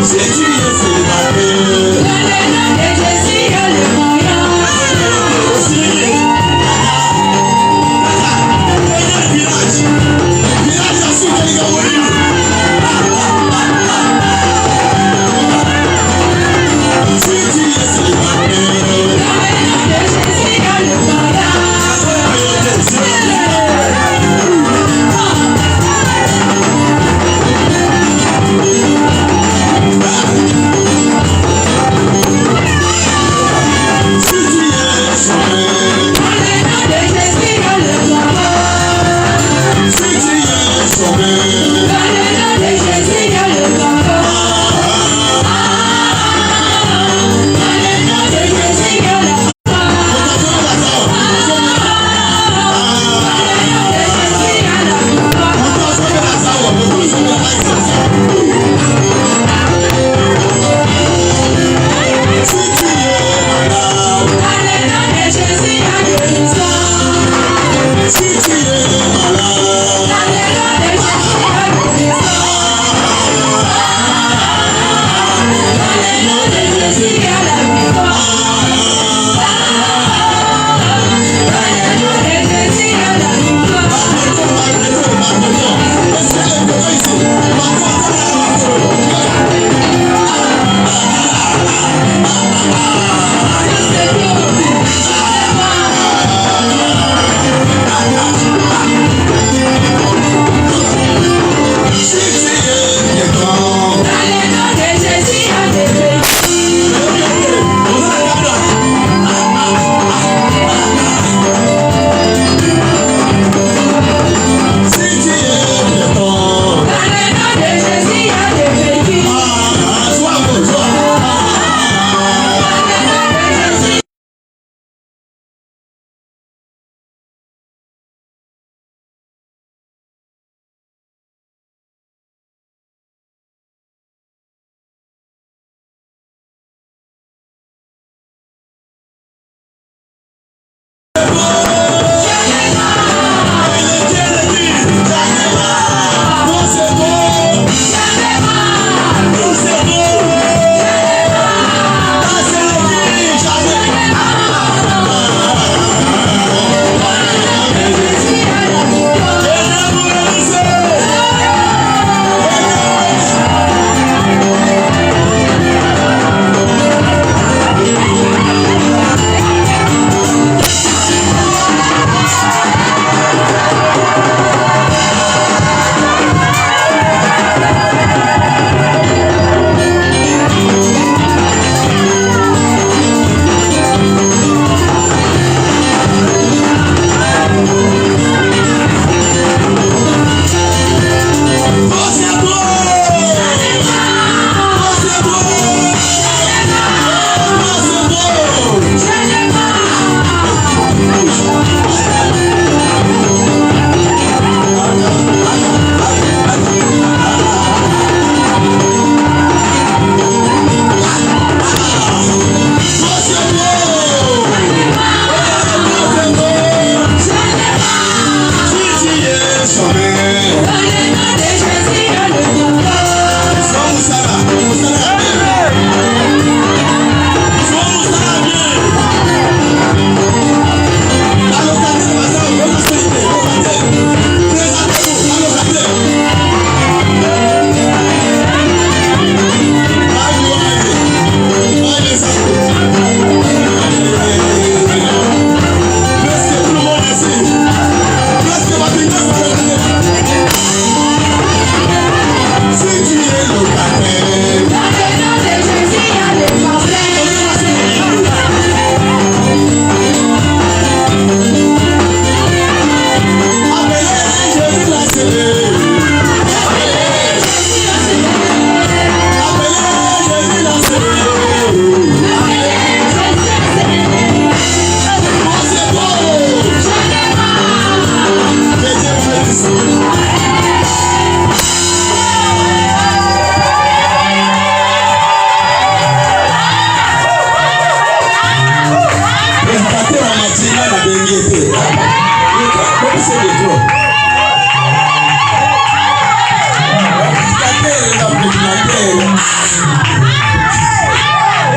Dans le nom de Jésus,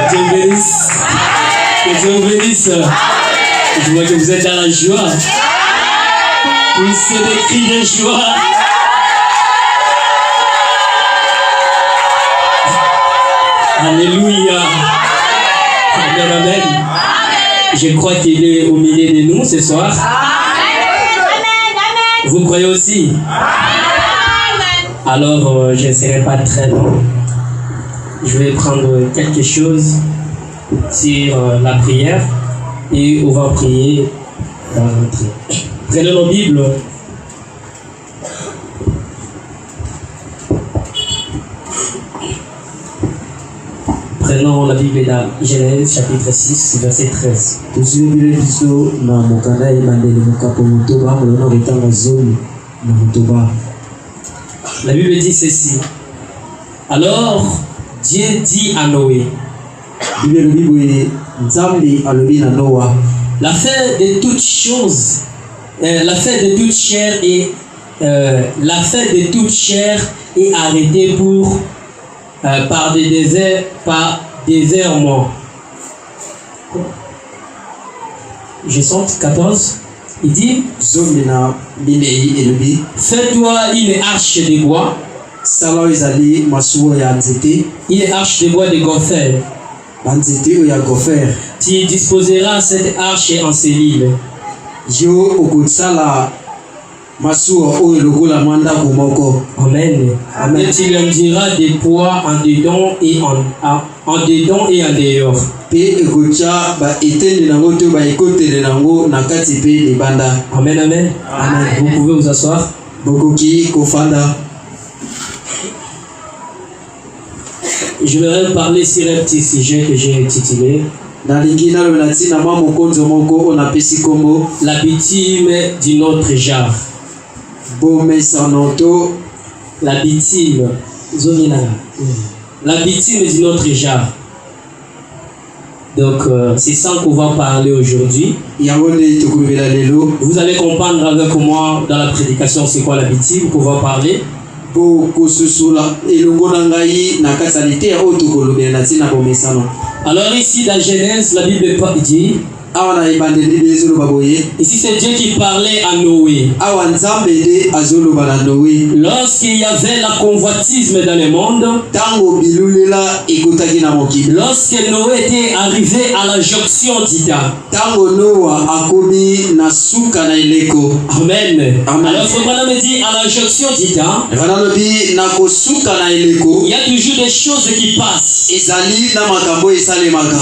Dieu vous bénisse. Que Dieu vous bénisse. Je vois que vous êtes dans la joie. Poussez des cris de joie. Alléluia. Amen, amen. Je crois qu'il est au milieu de nous ce soir. Vous croyez aussi? Alors, je ne serai pas très long. Je vais prendre quelque chose sur la prière et on va prier dans l'entrée. Prenez nos Bibles. Prenons la Bible dans Genèse chapitre 6, verset 13. La Bible dit ceci. Alors, Dieu dit à Noé, la fin de toutes choses, la fin de toute chair est arrêtée par des errements. Je sens 14. Il dit, fais-toi une arche de bois. Une arche de bois de gopher. Tu disposeras cette arche en cellule. Amen. Amen. Et tu lui diras des poids en dedans et en dehors. Amen, amen. Amen. Vous pouvez vous asseoir. Je vais parler sur un petit sujet que j'ai intitulé la bitume d'une autre genre. La bitume. La bitume d'une autre genre. Donc, c'est ça qu'on va parler aujourd'hui. Vous allez comprendre avec moi dans la prédication c'est quoi la bitume qu'on va parler. Alors ici dans Genèse, la Bible dit, ici c'est Dieu qui parlait à Noé. Lorsqu'il y avait la convoitisme dans le monde, lorsque Noé était arrivé à la jonction d'Ida. Amen. Alors Frère me dit à la jonction d'Ida, il y a toujours des choses qui passent.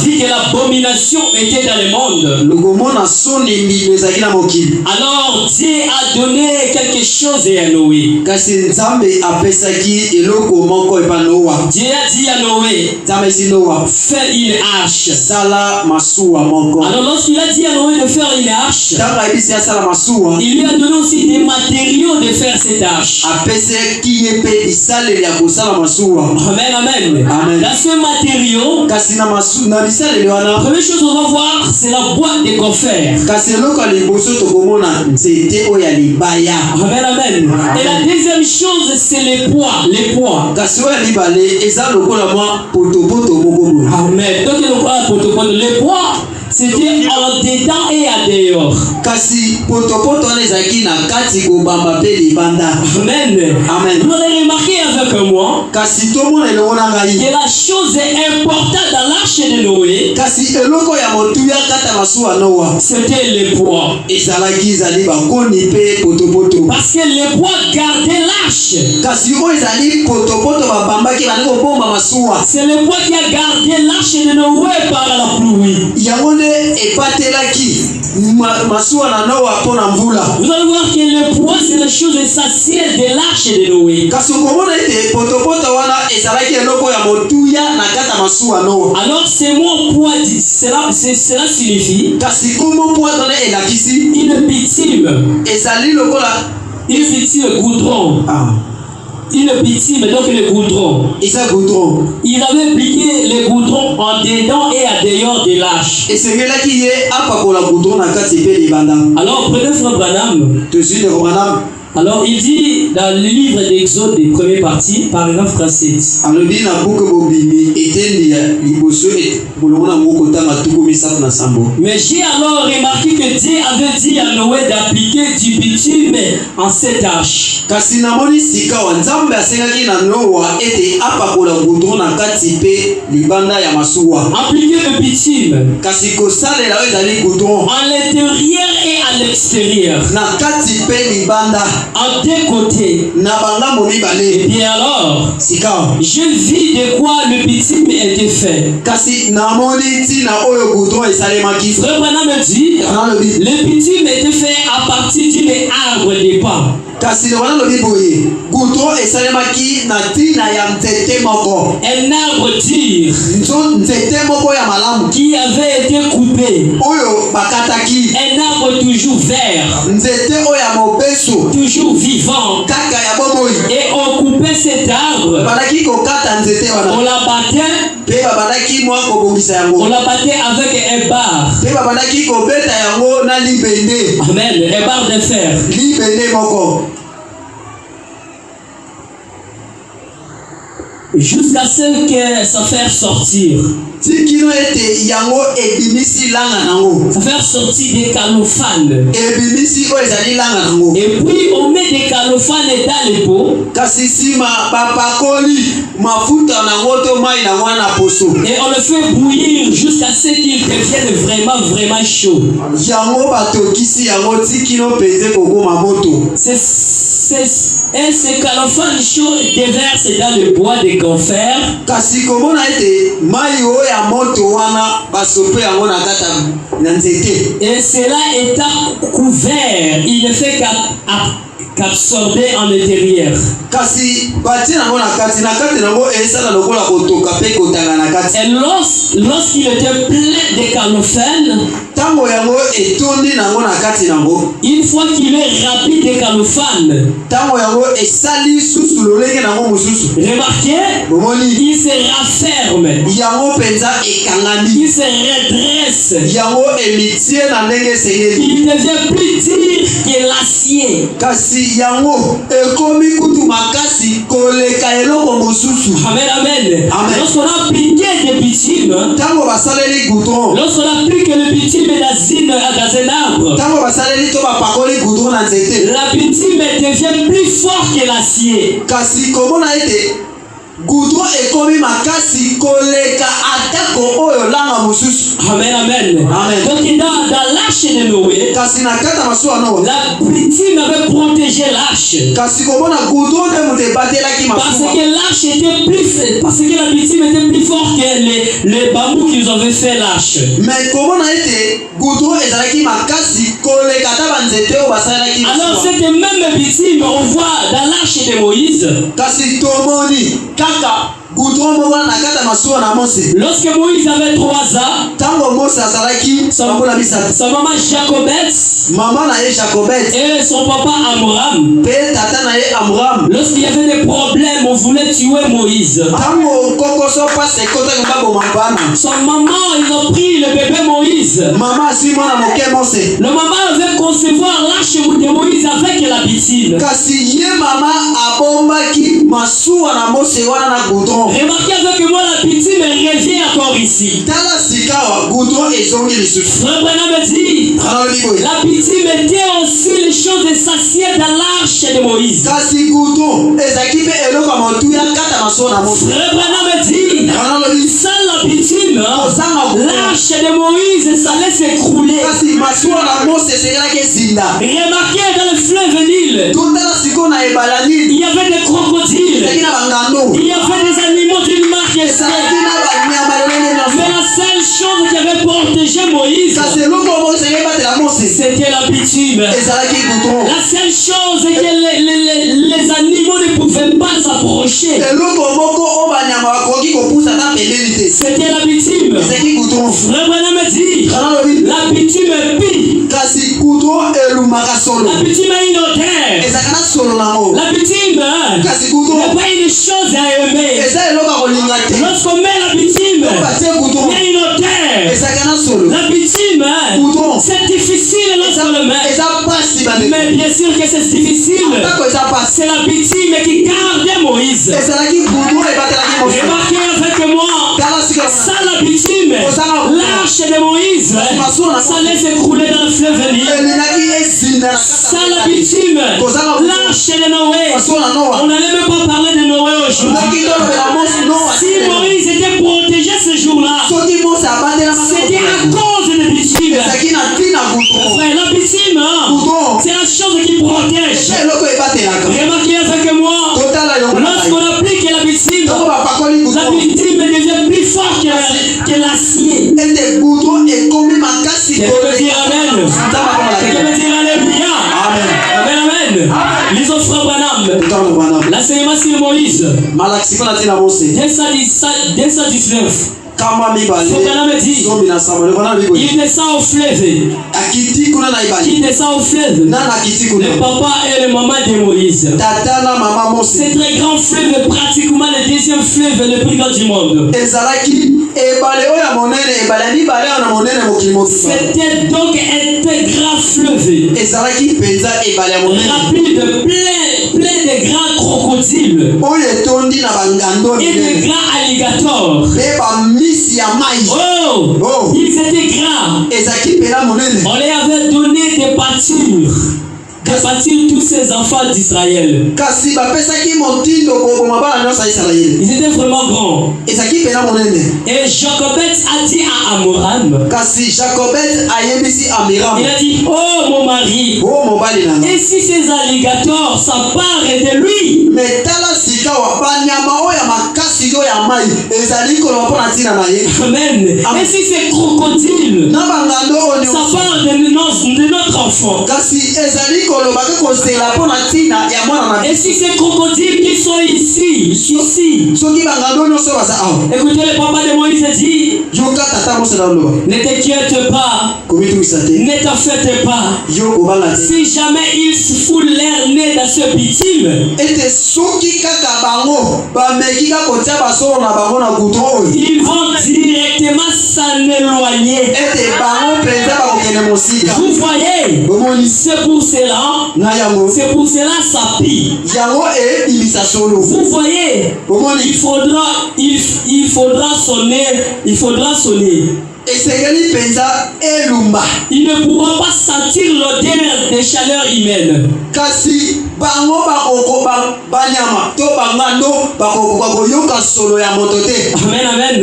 Vu que l'abomination était dans le monde, alors Dieu a donné quelque chose à Noé. Dieu a dit à Noé, fais une arche. Alors lorsqu'il a dit à Noé de faire une arche, il lui a donné aussi des matériaux de faire cette arche. Amen, amen. Dans ce matériau, la première chose qu'on va voir, c'est la boîte de gopher. Amen, amen. Et la deuxième chose, c'est les poids. Les poids. Amen. Donc les poids, c'était en dedans et à dehors. Amen. Amen. Vous avez remarqué avec moi que la chose importante dans l'arche de Noé, c'était les poids. Parce que les poids gardaient l'arche. C'est le poids qui a gardé l'arche de Noé par la pluie. Vous allez voir que le poids, c'est la chose essentielle de l'arche de Noé. Alors ces mots poids, cela signifie une bitume. Une bitume goudron. Une bitume, donc le goudron. Il avait plié le goudron en dedans et à dehors de l'arche. Alors prenez Frère Branham. Alors il dit dans le livre d'Exode, des premières parties, paragraphe 37. Mais j'ai alors remarqué que Dieu avait dit à Noé d'appliquer du bitume en cette arche. Appliquer le bitume en l'intérieur et à l'extérieur. En deux côtés. Et bien alors, je vis de quoi le bitume était fait. Frère Branham me dit, le bitume était fait à partir d'une arbre de pain. Un arbre dur qui avait été coupé. Un arbre toujours vert, toujours vivant. Et on coupait cet arbre, on la battait avec un bar. Amen, un bar de fer. Jusqu'à ce que ça fasse sortir. Ça fait sortir des calophanes. Et puis on met des calophanes dans les pots. Et on le fait bouillir jusqu'à ce qu'il devienne vraiment chaud. Et ces calophanes chauds déversent dans le bois de gopher. Et cela étant couvert, il ne fait qu'absorber en l'intérieur. Et lorsqu'il était plein de calophanes, une fois qu'il est rempli de calophanes, remarquez, il se rafferme, il se redresse, il devient plus dur que l'acier. Amen, amen. Lorsqu'on a appliqué des bitumes, lorsqu'on applique le bitume dans un arbre, la bitume devient plus fort que l'acier. Amen, amen. Donc dans l'arche de Noé, la bitume avait protégé l'arche. Parce que l'arche était plus faible, parce que la bitume était plus fort que les bambous qu'ils avaient fait l'arche. Alors cette même bitume on voit dans l'arche de Moïse. Lorsque Moïse avait 3 ans, sa maman Jacobette et son papa Amram, lorsqu'il y avait des problèmes, on voulait tuer Moïse. Son maman, ils ont pris le bébé Moïse. Le maman avait concevoir l'arche de Moïse avec la bitume. Remarquez avec moi, la bitume revient encore ici. Frère Branham dit, la bitume était aussi les choses essentielles dans l'arche de Moïse. Frère Branham dit, sans la bitume, l'arche de Moïse s'allait s'écrouler. Remarquez dans le fleuve Nil, il y avait des crocodiles, il y avait des animaux d'une marque espèce. Mais la seule chose qui avait protégé Moïse, c'était la bitume. La seule chose que les animaux ne pouvaient pas s'approcher, c'était la bitume. Frère Branham dit, la bitume pire. La bitume a une odeur. La bitume n'est pas une chose à aimer. Lorsqu'on met la bitume, il y a une odeur. La bitume, c'est difficile lorsqu'on le met. Mais bien sûr que c'est difficile. C'est la bitume qui garde Moïse. Remarquez avec moi, ça la bitume, l'arche de Moïse, ça laisse écrouler dans le fleuve Nil. Ça la bitume, l'arche de Noé. On n'allait même pas parler de Noé aujourd'hui. Si Moïse était protégé ce jour-là, c'était à cause de bitume. Frère, la bitume, c'est la chose qui protège. Remarquez avec moi, lorsqu'on applique la bitume devient plus forte que l'acier. Quelqu'un veut dire amen. Quelqu'un veut dire alléluia. Amen, amen. Lisons Frère Branham. L'enseignement sur Moïse. 219. Il descend au fleuve. Il descend au fleuve. Le papa et le maman de Moïse. C'est très grand fleuve, pratiquement le deuxième fleuve le plus grand du monde. C'était donc un très grand fleuve. Rempli de plein de grands crocodiles. Et de grands alligators. Oh, ils étaient grands. On les avait donné des pâtures. Tous ces enfants d'Israël. Ils étaient vraiment grands. Et Jacobet a dit à Amoram, il a dit, oh mon mari, et si ces alligators s'emparent de lui? Amen. Et si ces crocodiles s'emparent de notre enfant? Et si ces crocodiles qui sont ici, écoutez, le papa de Moïse dit, ne t'inquiète pas, ne t'affecte pas. Si jamais ils se foutent leur nez dans ce bitume, ils vont directement s'en éloigner. Vous voyez, c'est pour cela ça pille. Vous voyez, il faudra sonner. Il ne pourra pas sentir l'odeur des chaleurs humaines. Amen,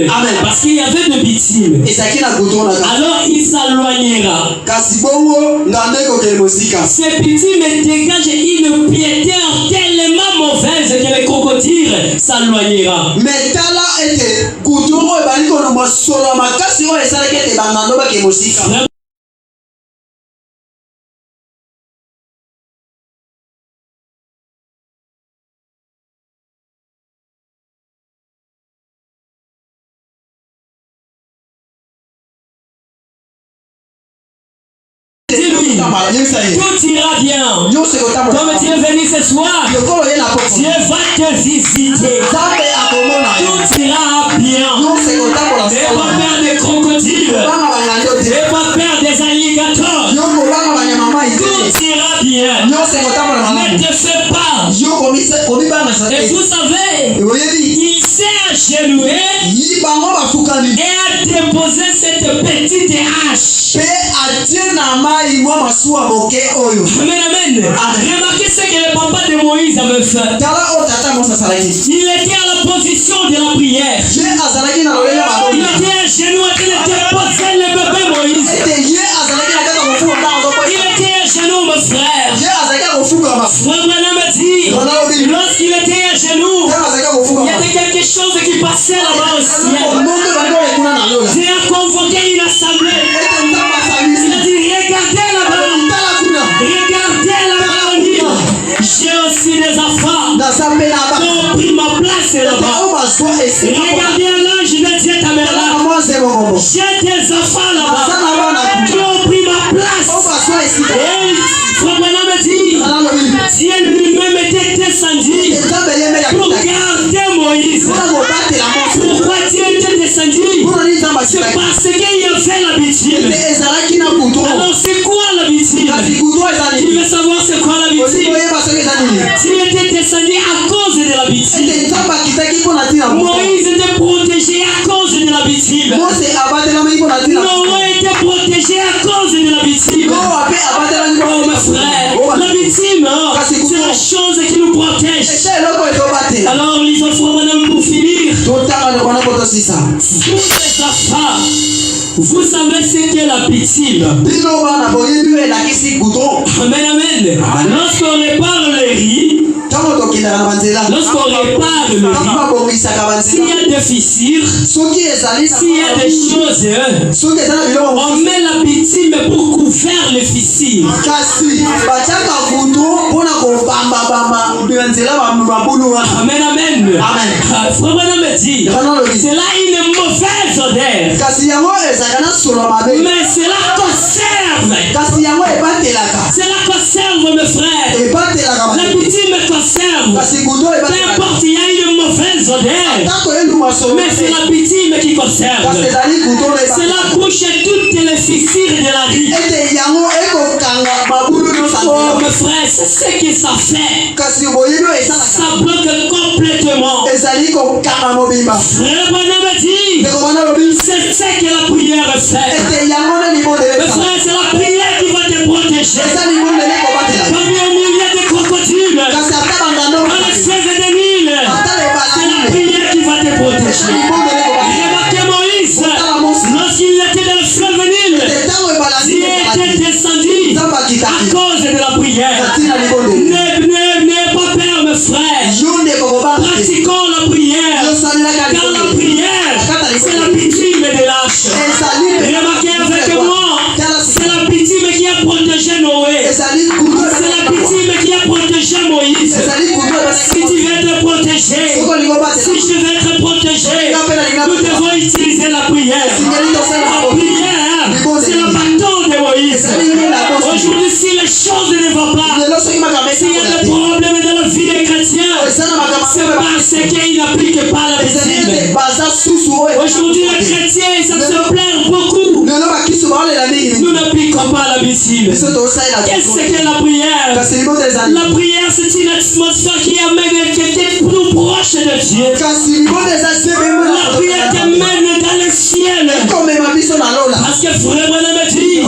amen. Parce qu'il y avait de bitume. Alors il s'éloignera. Ce bitume dégage une piéteur tellement mauvaise que les crocodiles s'éloignera. Tout ira bien. Comme tu es venu ce soir, Dieu va te visiter. Tout ira bien. N'aie pas peur des crocodiles. N'aie pas peur des alligators. Tout ira bien. Ne te fais pas. Et vous savez, il s'est agenouillé et a déposé cette petite hache. Amen, amen. Remarquez ce que le papa de Moïse avait fait. Il était à la position de la prière. Il était à genoux et il déposait le bébé Moïse. Il était à genoux, mon frère. Frère Branham a dit, lorsqu'il était à genoux, il y avait quelque chose qui passait là-bas au ciel. Dieu a convoqué une assemblée. Il a dit, regardez là-bas. Regardez là-bas. J'ai aussi des enfants qui ont pris ma place là-bas. Regardez l'ange de Dieu ta mère là. J'ai des enfants là-bas qui ont pris ma place. Et Frère Branham me dit, Dieu lui-même était descendu pour garder Moïse. Pourquoi Dieu était descendu? C'est parce qu'il y avait l'habitude. Alors c'est quoi l'habitude? Il veut bitume. Noé était protégé à cause de la bitume. Oh mes frères, la bitume, c'est la chose qui nous protège. Alors les enfants, madame, pour finir, tous les enfants, vous savez ce qu'est la bitume. Amen, amen. Lorsqu'on répare le riz, lorsqu'on répare le riz, s'il y a des fissures, s'il y a des choses, on met la bitume pour couvrir les fissures. Amen, amen. Frère Branham dit, c'est là une mauvaise odeur, mais c'est là qu'on serve. C'est là qu'on serve, mes frères. La bitume conserve. Peu importe, il y a une mauvaise odeur, mais c'est la bitume qui conserve. Cela bouche toutes les fissures de la vie. Oh mes frères, c'est ce que ça fait. Ça bloque complètement. Frère Branham dit, c'est ce que la prière fait. Mes frères, c'est la prière qui va te protéger. Parmi un millier de crocodiles, dans les fleuves de Nil, c'est la prière qui va te protéger. Remarquez Moïse, lorsqu'il était dans le fleuve Nil, Dieu était descendu à cause de la prière. N'ayez pas peur, mes frères. Pratiquons la prière. Car la prière, c'est la bitume de l'arche. Remarquez avec moi, c'est la bitume qui a protégé Noé. C'est la bitume qui a protégé Moïse. Si tu veux être protégé, si je veux être protégé, nous devons utiliser la prière. La prière, c'est le bâton de Moïse. Aujourd'hui, si les choses ne vont pas, s'il y a des problèmes dans la vie des chrétiens, c'est parce qu'ils n'appliquent pas la bitume. Aujourd'hui, les chrétiens, ça se plaint beaucoup. Nous n'appliquons pas la bitume. Qu'est-ce que la prière? La prière, c'est une atmosphère qui amène quelqu'un plus proche de Dieu. La prière t'amène dans le ciel. Parce que frère Branham dit,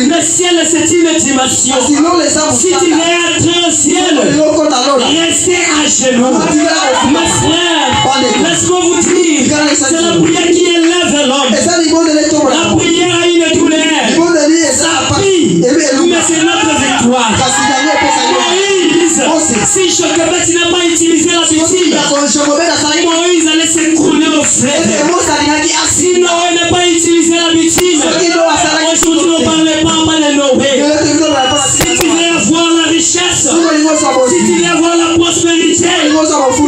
le ciel c'est une dimension. Si tu veux entrer au ciel, restez à genoux. Mes frères, laisse-moi vous dire, c'est la prière qui élève l'homme. La prière a une douleur. Ça prie, mais c'est notre victoire. Moïse, si Jochebed n'a pas utilisé la bitume, Moïse allait s'écrouler au fleuve. Si Noé n'a pas utilisé la bitume, aujourd'hui on ne parlait pas de Noé. Si tu veux avoir la richesse, si tu veux avoir la prospérité,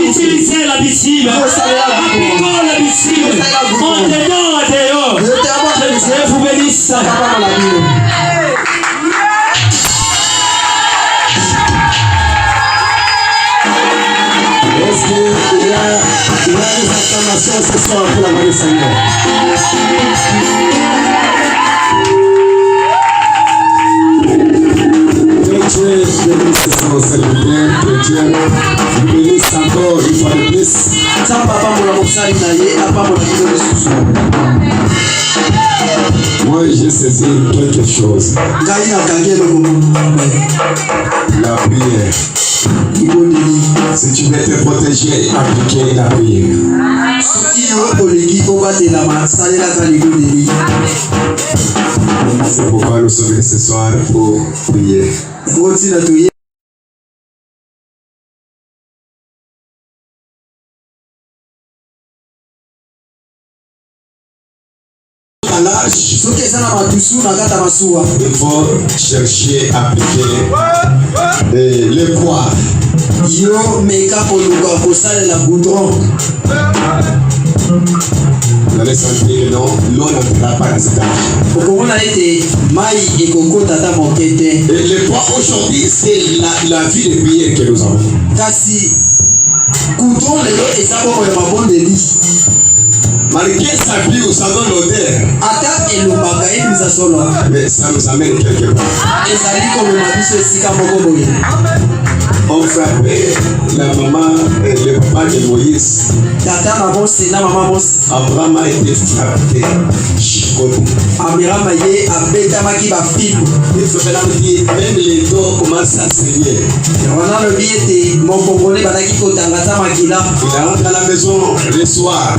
utilisez la bitume. Appliquons la bitume. En dedans, en dehors. Que Dieu vous bénisse. Est-ce qu'il y a des acclamations ce soir pour la voix du Seigneur? Que Dieu bénisse ce soir, Seigneur. Que Dieu bénisse encore une fois de plus. Moi, j'ai saisi quelque chose. La prière. Si tu veux te protéger, appliquer la prière. C'est pourquoi nous sommes là ce soir pour prier. Il faut chercher à appliquer les poids. Vous allez sentir non, l'eau n'entrera pas dans cette âge. Et le poids aujourd'hui, c'est la vie de prière que nous avons. Malgré sa vie ou ça donne l'odeur. Mais ça nous amène quelque part. On frappait la maman et le papa de Moïse. Abraham a été frappé. Même les dos commencent à saigner. Il rentre à la maison le soir.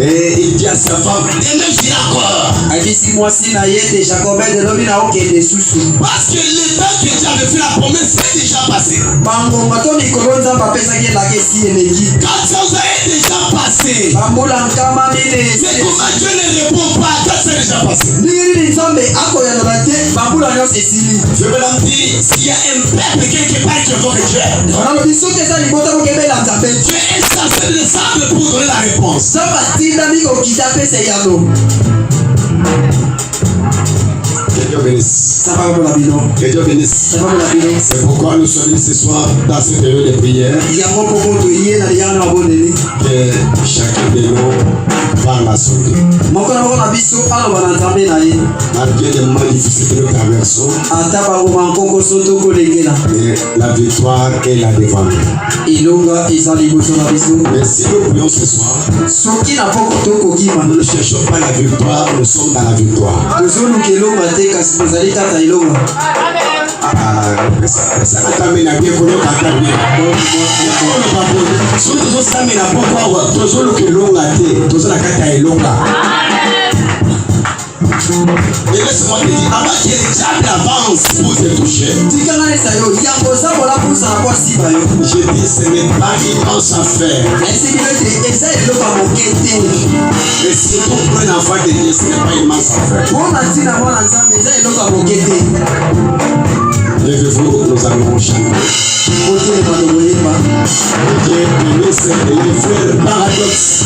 Et il dit à sa femme, demain je viens encore. Parce que le temps que Dieu avait fait la promesse est déjà passé. Quand ça vous a déjà passé. Mais comment Dieu ne répond pas quand c'est déjà passé? Je veux leur dire, s'il y a un peuple quelque part qui veut que Dieu est censé le savoir pour donner la réponse. Que Dieu bénisse. Que Dieu bénisse. C'est pourquoi nous sommes ce soir dans cette période de prière. Que chacun de nous parle à son Dieu. Malgré les moments difficiles que nous traversons, la victoire est là devant nous. Mais si nous prions ce soir, nous ne cherchons pas la victoire, nous sommes dans la victoire. Et laisse-moi te dire, avant que le diable avance pour te toucher, je dis, ce n'est pas immense à faire. Et si tu prends un enfant de Dieu, ce n'est pas immense à faire. Levez-vous, nous allons chanter. Dieu bénisse les frères paradoxes.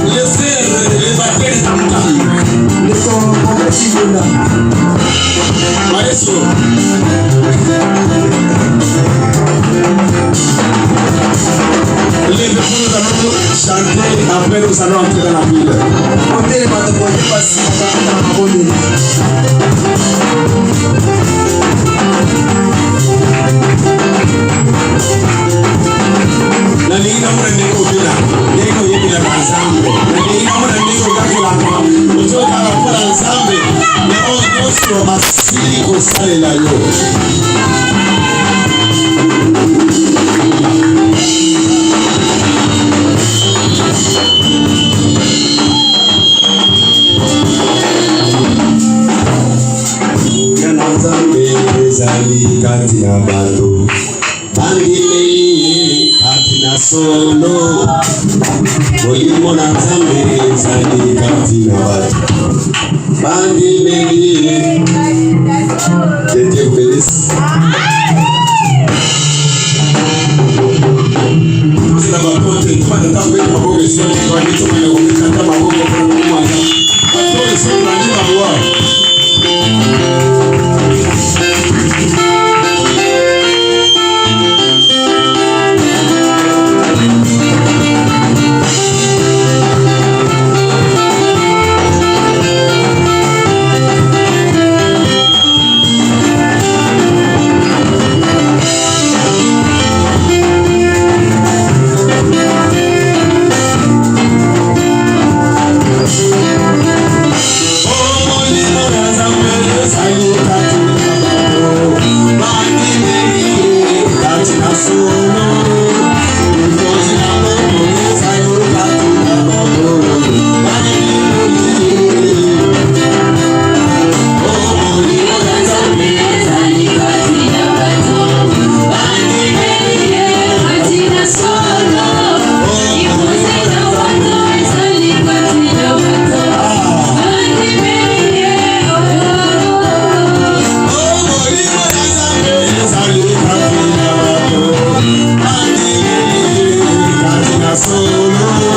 Les frères évacués de Tamtam. Maestro. Levez-vous, nous allons chanter. Après, nous allons entrer dans la ville. La lingina mwana ndiko bila ndiko yebila nzambe la lingina mwana ndiko kakula kutoka kwa nzambe ne ondoso masili kosalela yo. Yana nzambe ezali kati na bato Angile katina solo Molimo na nzambe ezali katina bato Bandimeli Que Dieu bénisse. Nous avons apporté trois de temps avec ma boue et si on dit qu'on est sur le groupe de ma boue pour le moment. Après, ils sont venus à voir. Solo